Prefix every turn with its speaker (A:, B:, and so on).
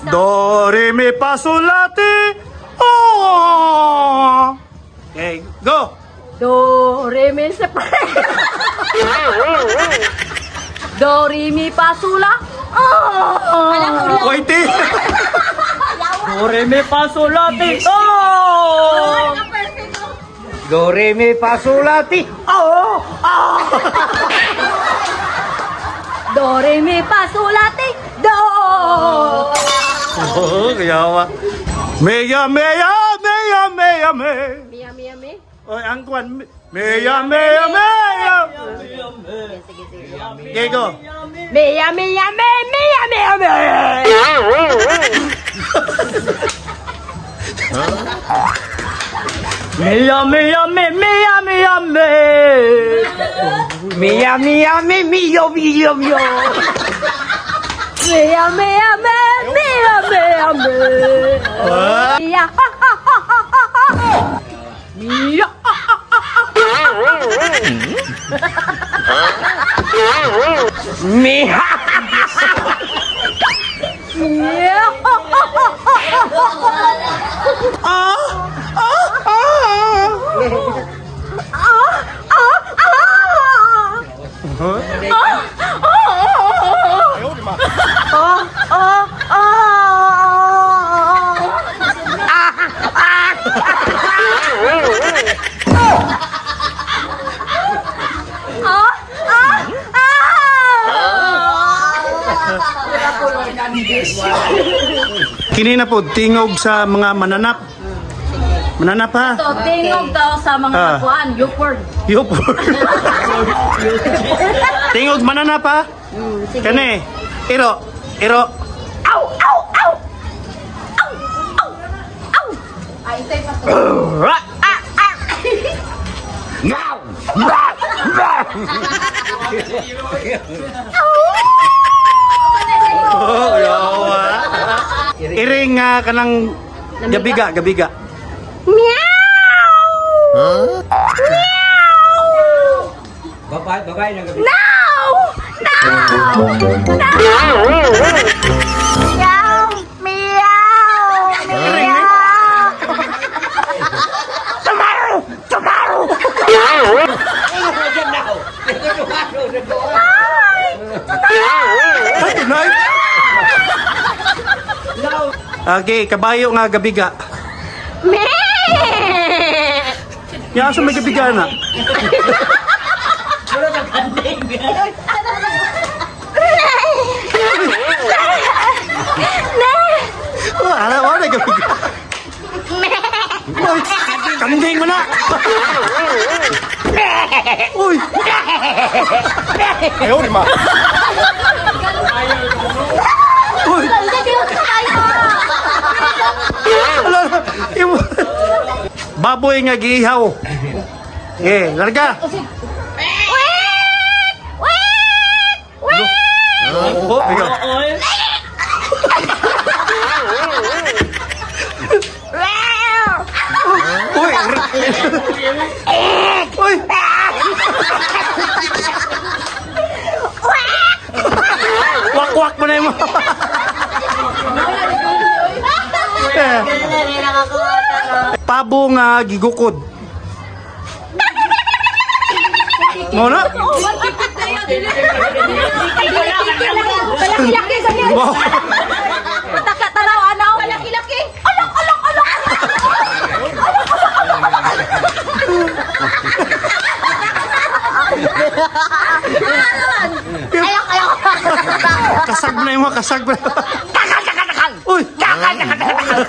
A: Do, re, mi, fa, sol, la, ti. Oh. Okay, go.
B: Do, re, mi, se, fa. Do, re, mi, fa, sol, la. Oh.
A: Wait, ti.
C: Do, re, mi, fa, sol, la, ti. Oh. Do, re, mi, fa, sol, la, ti. Oh.
B: Do, re, mi, fa, sol, la, ti. Do.
A: Oh, kayawa. Meya, meya, meya, meya, me.
B: Mia, mia, me.
A: Oy, ang kwan. Meya, meya, meya.
B: Sige, sige.
A: Okay, go.
B: Mia, mia, me, mia, mia, me.
C: Mia, mia, me, mia, mia, me. Mia, mia, me, mio, mio, mio.
B: Mia, mia, me, mia, mia, me. Mia, ha, ha, ha, ha, ha, ha. Mia, ha, ha, ha, ha.
C: Mia.
B: Mia, ha, ha, ha, ha,
A: Kini na po, tingog sa mga mananap. Mananap ha?
B: So, tingog daw sa mga kuan, Yupord.
A: Yupord. Tingog mananap ha?
B: Sige.
A: Kani, iro, iro.
B: Au, au, au. Au, au, au. Ay, ito yung pastor.
C: Now.
A: Oh, yawa. Iring kanang gabiga, gabiga.
B: Meow! Meow!
C: Babay na gabi.
B: No! No! No! Meow! Meow! Meow! Tomorrow! Tomorrow!
A: Tonight? Okay, kabayo nga gabiga.
B: Me!
A: Yan sa may gabiga na. Oh, alam mo na gabiga. Uy, kanding mo na. Uy. Ayaw ni ma. Uy. Baboy nga giihaw. Eh, larga. Oh, ayo. Uy. Uy. Wak-wak mo na mo. Pabo nga gigukod. Mo na?
B: Malaki-laki sa niya. Taka-taraw, ano? Malaki-laki. Alak, alak, alak. Alak, alak.
A: Kasag na yung mga kasag na.
C: Takal.
A: Uy!
C: Takal.
B: Alak, alak.